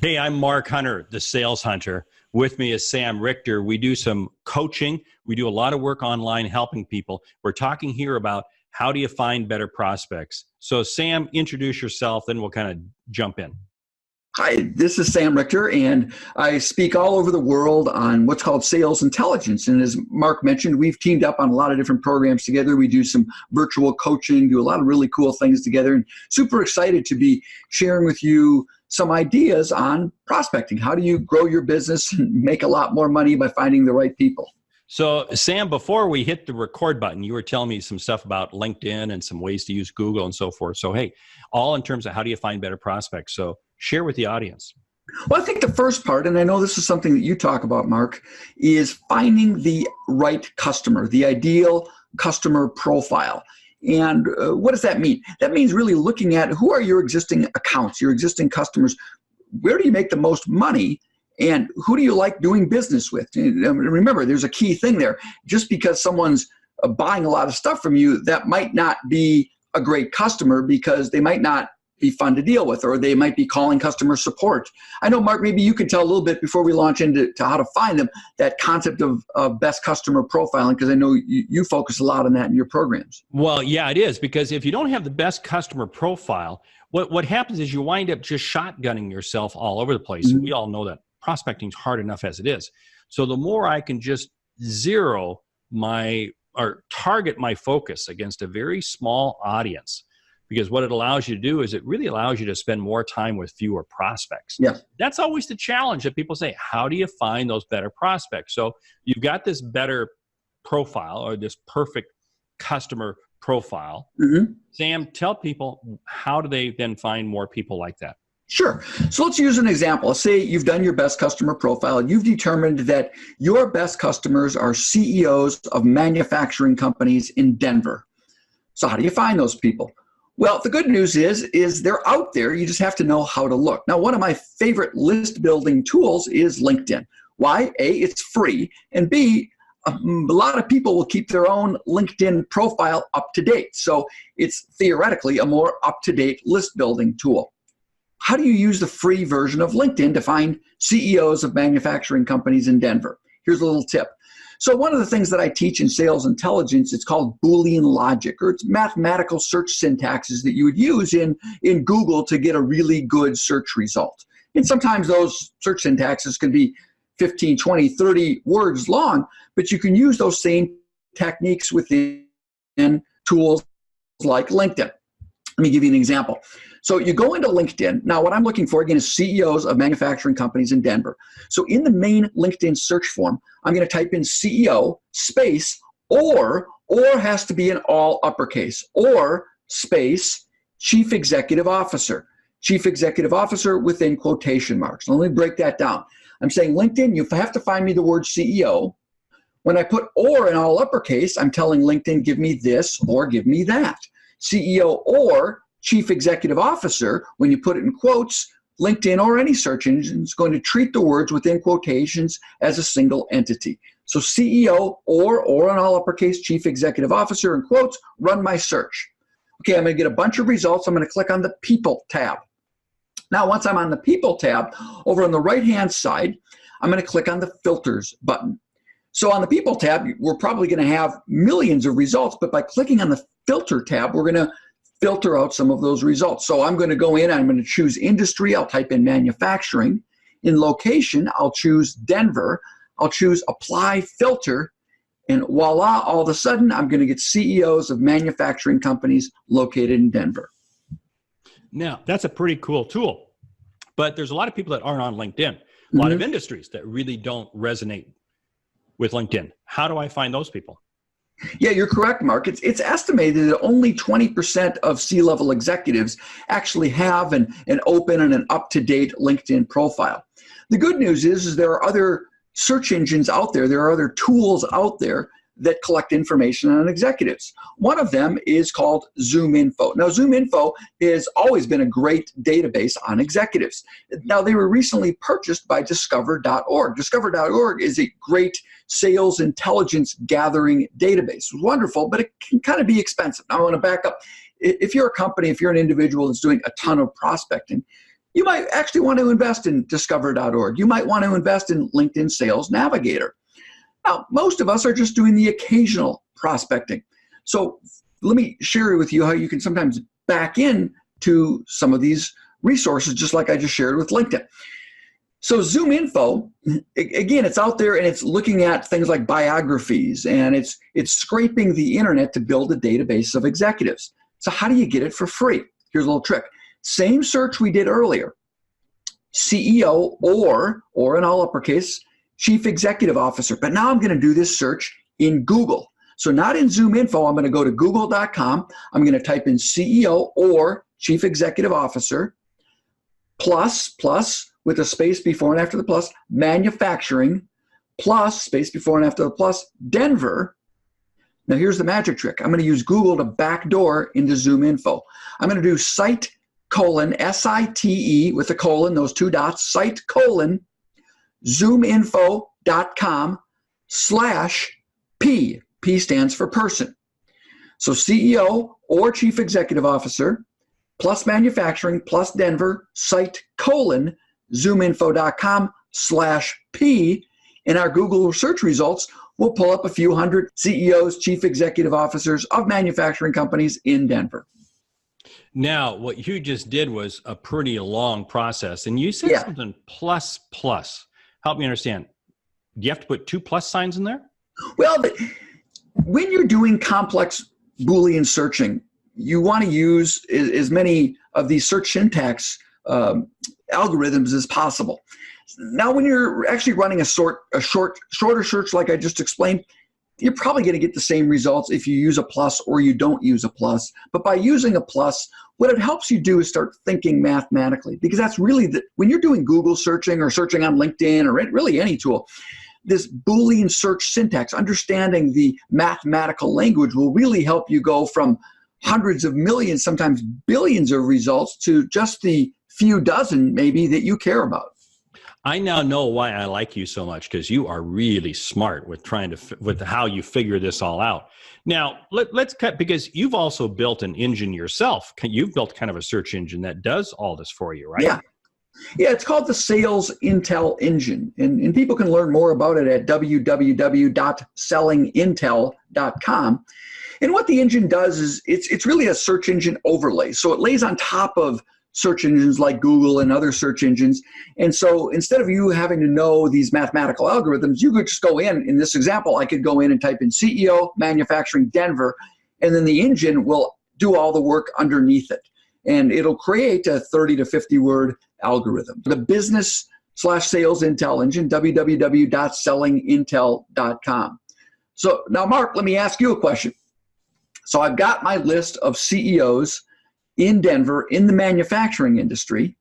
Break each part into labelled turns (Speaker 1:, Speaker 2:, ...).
Speaker 1: Hey, I'm Mark Hunter, the sales hunter. With me is Sam Richter. We do some coaching. We do a lot of work online helping people. We're talking here about how do you find better prospects. So Sam, introduce yourself, then we'll kind of jump in.
Speaker 2: Hi, this is Sam Richter, and I speak all over the world on what's called sales intelligence. And as Mark mentioned, we've teamed up on a lot of different programs together. We do some virtual coaching, do a lot of really cool things together, and super excited to be sharing with you some ideas on prospecting. How do you grow your business and make a lot more money by finding the right people?
Speaker 1: So Sam, before we hit the record button, you were telling me some stuff about LinkedIn and some ways to use Google and so forth. So hey, all in terms of how do you find better prospects? So share with the audience.
Speaker 2: Well, I think the first part, and I know this is something that you talk about, Mark, is finding the right customer, the ideal customer profile. And what does that mean? That means really looking at who are your existing accounts, your existing customers, where do you make the most money, and who do you like doing business with? And remember, there's a key thing there. Just because someone's buying a lot of stuff from you, that might not be a great customer because they might not be fun to deal with, or they might be calling customer support. I know, Mark, maybe you could tell a little bit before we launch into how to find them, that concept of best customer profiling, because I know you focus a lot on that in your programs.
Speaker 1: Well, yeah, it is, because if you don't have the best customer profile, what happens is you wind up just shotgunning yourself all over the place. Mm-hmm. We all know that prospecting is hard enough as it is. So the more I can just target my focus against a very small audience, because what it allows you to do is it really allows you to spend more time with fewer prospects.
Speaker 2: Yeah.
Speaker 1: That's always the challenge that people say, how do you find those better prospects? So you've got this better profile or this perfect customer profile. Mm-hmm. Sam, tell people, how do they then find more people like that?
Speaker 2: Sure. So let's use an example. Let's say you've done your best customer profile and you've determined that your best customers are CEOs of manufacturing companies in Denver. So how do you find those people? Well, the good news is they're out there. You just have to know how to look. Now, one of my favorite list building tools is LinkedIn. Why? A, it's free, and B, a lot of people will keep their own LinkedIn profile up to date. So it's theoretically a more up-to-date list building tool. How do you use the free version of LinkedIn to find CEOs of manufacturing companies in Denver? Here's a little tip. So one of the things that I teach in sales intelligence, it's called Boolean logic, or it's mathematical search syntaxes that you would use in Google to get a really good search result. And sometimes those search syntaxes can be 15, 20, 30 words long, but you can use those same techniques within tools like LinkedIn. Let me give you an example. So you go into LinkedIn. Now, what I'm looking for, again, is CEOs of manufacturing companies in Denver. So in the main LinkedIn search form, I'm going to type in CEO space or has to be in all uppercase, or space Chief Executive Officer. Chief Executive Officer within quotation marks. Now, let me break that down. I'm saying, LinkedIn, you have to find me the word CEO. When I put or in all uppercase, I'm telling LinkedIn, give me this or give me that. CEO or Chief Executive Officer, when you put it in quotes, LinkedIn or any search engine is going to treat the words within quotations as a single entity. So CEO or in all uppercase, Chief Executive Officer in quotes, run my search. Okay, I'm going to get a bunch of results. I'm going to click on the People tab. Now, once I'm on the People tab, over on the right-hand side, I'm going to click on the Filters button. So on the People tab, we're probably going to have millions of results, but by clicking on the Filter tab, we're going to filter out some of those results. So I'm going to go in, I'm going to choose industry, I'll type in manufacturing. In location, I'll choose Denver, I'll choose apply filter, and voila, all of a sudden, I'm going to get CEOs of manufacturing companies located in Denver.
Speaker 1: Now, that's a pretty cool tool, but there's a lot of people that aren't on LinkedIn, a lot of industries that really don't resonate with LinkedIn. How do I find those people?
Speaker 2: Yeah, you're correct, Mark. It's estimated that only 20% of C-level executives actually have an open and an up-to-date LinkedIn profile. The good news is there are other search engines out there, there are other tools out there that collect information on executives. One of them is called ZoomInfo. Now, ZoomInfo has always been a great database on executives. Now, they were recently purchased by Discover.org. Discover.org is a great sales intelligence gathering database. It's wonderful, but it can kind of be expensive. Now, I want to back up. If you're a company, if you're an individual that's doing a ton of prospecting, You might actually want to invest in discover.org. You might want to invest in LinkedIn Sales Navigator. Now, most of us are just doing the occasional prospecting. So let me share with you how you can sometimes back in to some of these resources, just like I just shared with LinkedIn. So ZoomInfo, again, it's out there and it's looking at things like biographies, and it's scraping the internet to build a database of executives. So how do you get it for free? Here's a little trick. Same search we did earlier. CEO or in all uppercase, Chief Executive Officer. But now I'm going to do this search in Google. So not in ZoomInfo. I'm going to go to google.com. I'm going to type in CEO or Chief Executive Officer plus with a space before and after the plus, manufacturing plus space before and after the plus, Denver. Now here's the magic trick. I'm going to use Google to backdoor into ZoomInfo. I'm going to do site : SITE with a colon, those two dots, site : zoominfo.com/P. P stands for person. So CEO or Chief Executive Officer plus manufacturing plus Denver, site : zoominfo.com/P. In our Google search results, we'll pull up a few hundred CEOs, Chief Executive Officers of manufacturing companies in Denver.
Speaker 1: Now, what you just did was a pretty long process, and you said something plus. Help me understand. Do you have to put 2 plus signs in there?
Speaker 2: Well, when you're doing complex Boolean searching, you want to use as many of these search syntax algorithms as possible. Now, when you're actually running a shorter search like I just explained, you're probably going to get the same results if you use a plus or you don't use a plus. But by using a plus, what it helps you do is start thinking mathematically, because that's really when you're doing Google searching or searching on LinkedIn or really any tool, this Boolean search syntax, understanding the mathematical language will really help you go from hundreds of millions, sometimes billions of results to just the few dozen maybe that you care about.
Speaker 1: I now know why I like you so much, because you are really smart with with how you figure this all out. Now, let's cut, because you've also built an engine yourself. You've built kind of a search engine that does all this for you, right?
Speaker 2: Yeah, it's called the Sales Intel Engine, and people can learn more about it at www.sellingintel.com. And what the engine does is it's really a search engine overlay. So it lays on top of search engines like Google and other search engines. And so instead of you having to know these mathematical algorithms, you could just go in this example, I could go in and type in CEO, manufacturing, Denver, and then the engine will do all the work underneath it. And it'll create a 30 to 50 word algorithm. The business/sales intel engine, www.sellingintel.com. So now, Mark, let me ask you a question. So I've got my list of CEOs in Denver in the manufacturing industry.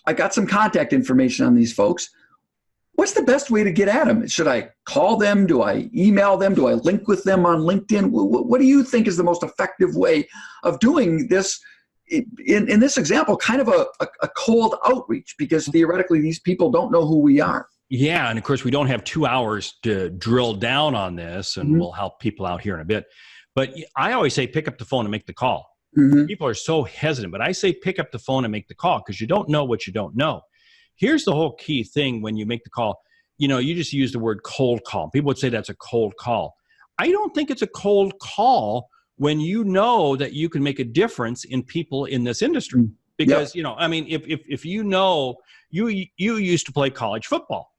Speaker 2: I got some contact information on these folks. What's the best way to get at them? Should I call them? Do I email them? Do I link with them on LinkedIn? What do you think is the most effective way of doing this? In this example, kind of a cold outreach, because theoretically these people don't know who we are.
Speaker 1: Yeah, and of course we don't have 2 hours to drill down on this, and we'll help people out here in a bit. But I always say pick up the phone and make the call. People are so hesitant, but I say pick up the phone and make the call, because you don't know what you don't know. Here's the whole key thing when you make the call. You just use the word cold call. People would say that's a cold call. I don't think it's a cold call when you know that you can make a difference in people in this industry. Because, if you know, you used to play college football.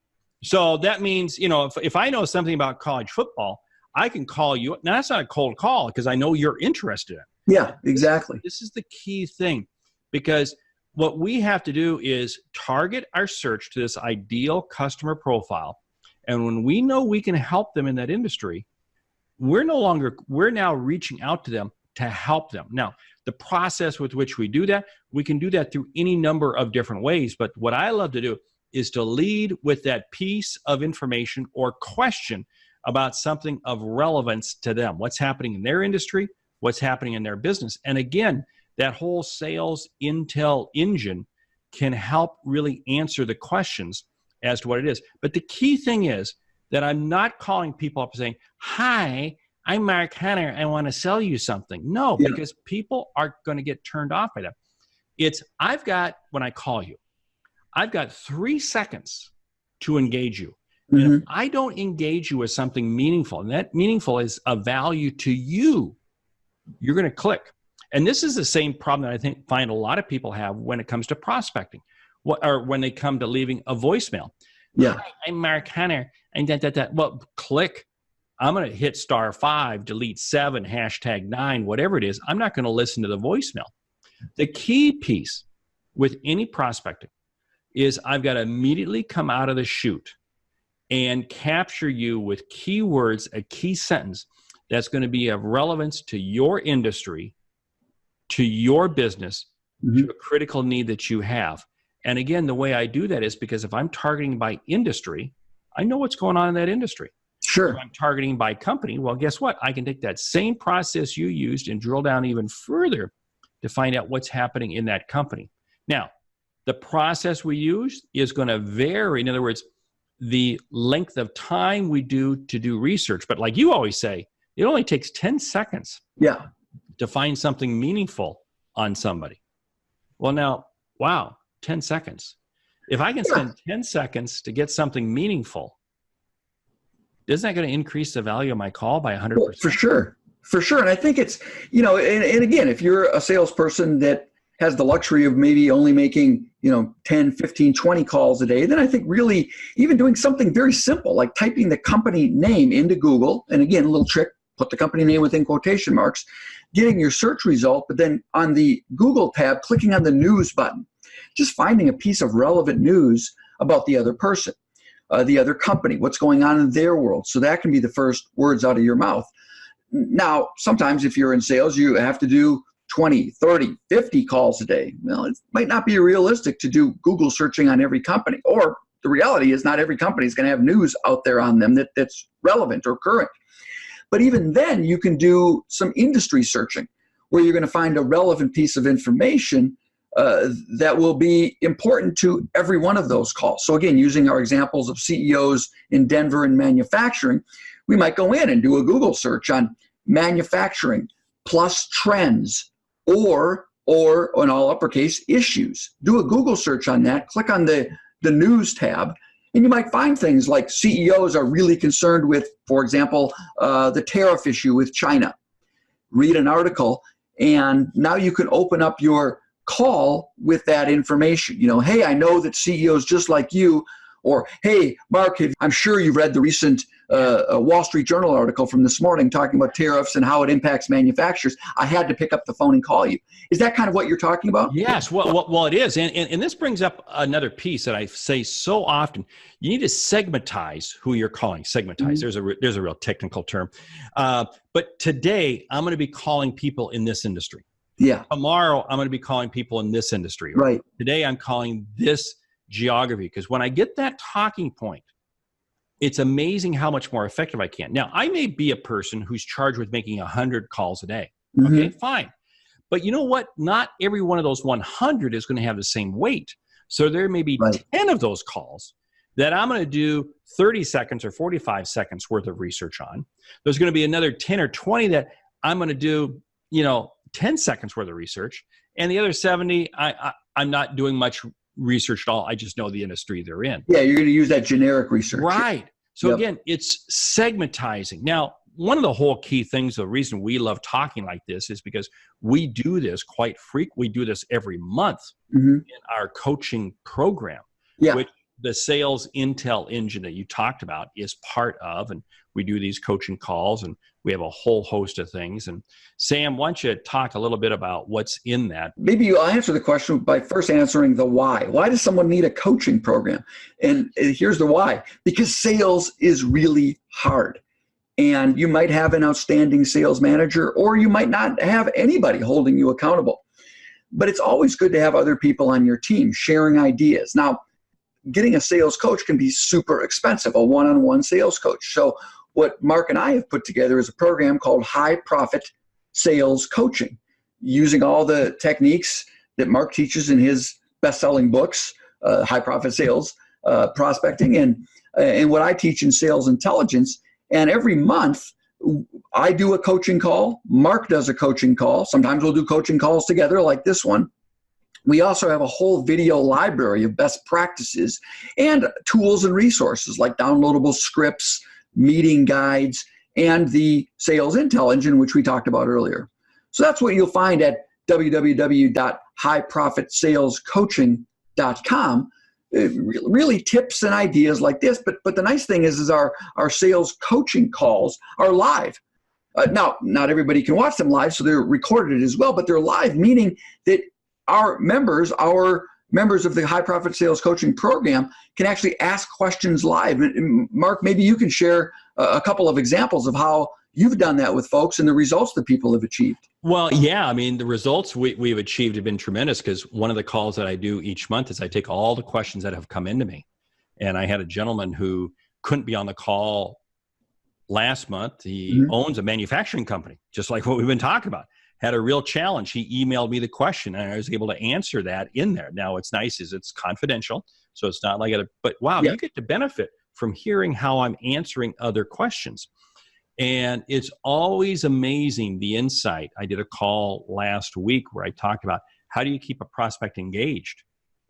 Speaker 1: So that means, if I know something about college football, I can call you. Now, that's not a cold call, because I know you're interested in it.
Speaker 2: Yeah, exactly.
Speaker 1: This is the key thing, because what we have to do is target our search to this ideal customer profile. And when we know we can help them in that industry, we're now reaching out to them to help them. Now, the process with which we do that, we can do that through any number of different ways. But what I love to do is to lead with that piece of information or question about something of relevance to them. What's happening in their industry? What's happening in their business? And again, that whole sales intel engine can help really answer the questions as to what it is. But the key thing is that I'm not calling people up and saying, "Hi, I'm Mark Hunter. I want to sell you something." No, because people are going to get turned off by that. It's, when I call you, I've got 3 seconds to engage you. And if I don't engage you with something meaningful, and that meaningful is of value to you, you're going to click. And this is the same problem that I find a lot of people have when it comes to prospecting, or when they come to leaving a voicemail.
Speaker 2: Yeah.
Speaker 1: Hi, I'm Mark Hunter. And well, click. I'm going to hit *5, delete 7, #9, whatever it is. I'm not going to listen to the voicemail. The key piece with any prospecting is I've got to immediately come out of the chute and capture you with keywords, a key sentence that's going to be of relevance to your industry, to your business, to a critical need that you have. And again, the way I do that is because if I'm targeting by industry, I know what's going on in that industry.
Speaker 2: Sure.
Speaker 1: If I'm targeting by company, well, guess what? I can take that same process you used and drill down even further to find out what's happening in that company. Now, the process we use is going to vary. In other words, the length of time we do to do research. But like you always say, it only takes 10 seconds to find something meaningful on somebody. Well, now, wow, 10 seconds. If I can spend 10 seconds to get something meaningful, isn't that going to increase the value of my call by 100%?
Speaker 2: Well, for sure. For sure. And I think it's, and again, if you're a salesperson that has the luxury of maybe only making, 10, 15, 20 calls a day, then I think really even doing something very simple, like typing the company name into Google, and again, a little trick, put the company name within quotation marks, getting your search result, but then on the Google tab, clicking on the news button, just finding a piece of relevant news about the other person, the other company, what's going on in their world. So that can be the first words out of your mouth. Now, sometimes if you're in sales, you have to do 20, 30, 50 calls a day. Well, it might not be realistic to do Google searching on every company. Or the reality is not every company is going to have news out there on them that's relevant or current. But even then, you can do some industry searching where you're going to find a relevant piece of information that will be important to every one of those calls. So again, using our examples of CEOs in Denver and manufacturing, we might go in and do a Google search on manufacturing plus trends or in all uppercase issues. Do a Google search on that, click on the news tab, and you might find things like CEOs are really concerned with, for example, the tariff issue with China. Read an article, and now you can open up your call with that information. Hey, I know that CEOs just like you, or hey, Mark, I'm sure you've read the recent Wall Street Journal article from this morning talking about tariffs and how it impacts manufacturers. I had to pick up the phone and call you. Is that kind of what you're talking about?
Speaker 1: Yes, well, it is. And this brings up another piece that I say so often. You need to segmentize who you're calling. Segmentize. There's a real technical term. But today, I'm going to be calling people in this industry.
Speaker 2: Yeah.
Speaker 1: Tomorrow, I'm going to be calling people in this industry.
Speaker 2: Right.
Speaker 1: Today, I'm calling this geography, because when I get that talking point, it's amazing how much more effective I can. Now, I may be a person who's charged with making 100 calls a day. Okay, fine. But you know what? Not every one of those 100 is going to have the same weight. So there may be 10 of those calls that I'm going to do 30 seconds or 45 seconds worth of research on. There's going to be another 10 or 20 that I'm going to do, 10 seconds worth of research. And the other 70, I'm not doing much research at all. I just know the industry they're in.
Speaker 2: Yeah, you're going to use that generic research.
Speaker 1: Right. So again, it's segmentizing. Now, one of the whole key things, the reason we love talking like this is because we do this quite frequently. We do this every month in our coaching program, which the sales intel engine that you talked about is part of. And we do these coaching calls, and we have a whole host of things. And Sam, why don't you talk a little bit about what's in that?
Speaker 2: Maybe you'll answer the question by first answering the why. Why does someone need a coaching program? And here's the why. Because sales is really hard. And you might have an outstanding sales manager, or you might not have anybody holding you accountable. But it's always good to have other people on your team sharing ideas. Now, getting a sales coach can be super expensive, a one-on-one sales coach. So what Mark and I have put together is a program called High Profit Sales Coaching, using all the techniques that Mark teaches in his best-selling books, High Profit Sales, Prospecting, and what I teach in Sales Intelligence. And every month, I do a coaching call. Mark does a coaching call. Sometimes we'll do coaching calls together like this one, We also have a whole video library of best practices and tools and resources like downloadable scripts, meeting guides, and the Sales Intel Engine, which we talked about earlier. So that's what you'll find at www.highprofitsalescoaching.com. Really tips and ideas like this. But the nice thing is our sales coaching calls are live. Now, not everybody can watch them live, so they're recorded as well, but they're live, meaning that our members of the High Profit Sales Coaching Program can actually ask questions live. And Mark, maybe you can share a couple of examples of how you've done that with folks and the results that people have achieved.
Speaker 1: Well, yeah, I mean, the results we've achieved have been tremendous, because one of the calls that I do each month is I take all the questions that have come into me. And I had a gentleman who couldn't be on the call last month. He owns a manufacturing company, just like what we've been talking about. Had a real challenge. He emailed me the question, and I was able to answer that in there. Now, what's nice is it's confidential, so it's not like but wow, you get to benefit from hearing how I'm answering other questions. And it's always amazing, the insight. I did a call last week where I talked about how do you keep a prospect engaged?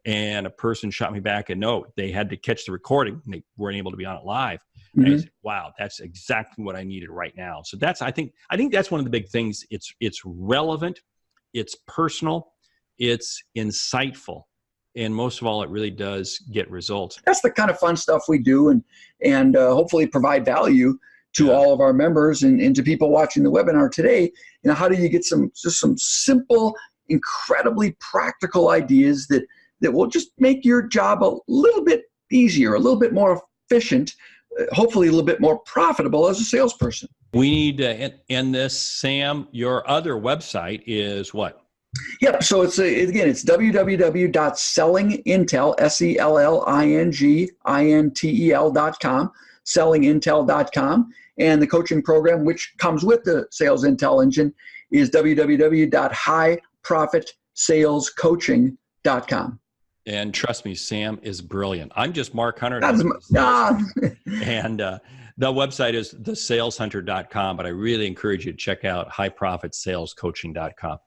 Speaker 1: And a person shot me back a note. They had to catch the recording, and they weren't able to be on it live. And I said, wow, that's exactly what I needed right now. So I think that's one of the big things. It's relevant, it's personal, it's insightful, and most of all, it really does get results.
Speaker 2: That's the kind of fun stuff we do, and hopefully provide value to all of our members and to people watching the webinar today. You know, how do you get some simple, incredibly practical ideas that will just make your job a little bit easier, a little bit more efficient, hopefully a little bit more profitable as a salesperson.
Speaker 1: We need to end this. Sam, your other website is what?
Speaker 2: Yep. So it's www.sellingintel, sellingintel.com, sellingintel.com. And the coaching program, which comes with the Sales Intel Engine, is www.highprofitsalescoaching.com.
Speaker 1: And trust me, Sam is brilliant. I'm just Mark Hunter. And the website is thesaleshunter.com, but I really encourage you to check out highprofitsalescoaching.com.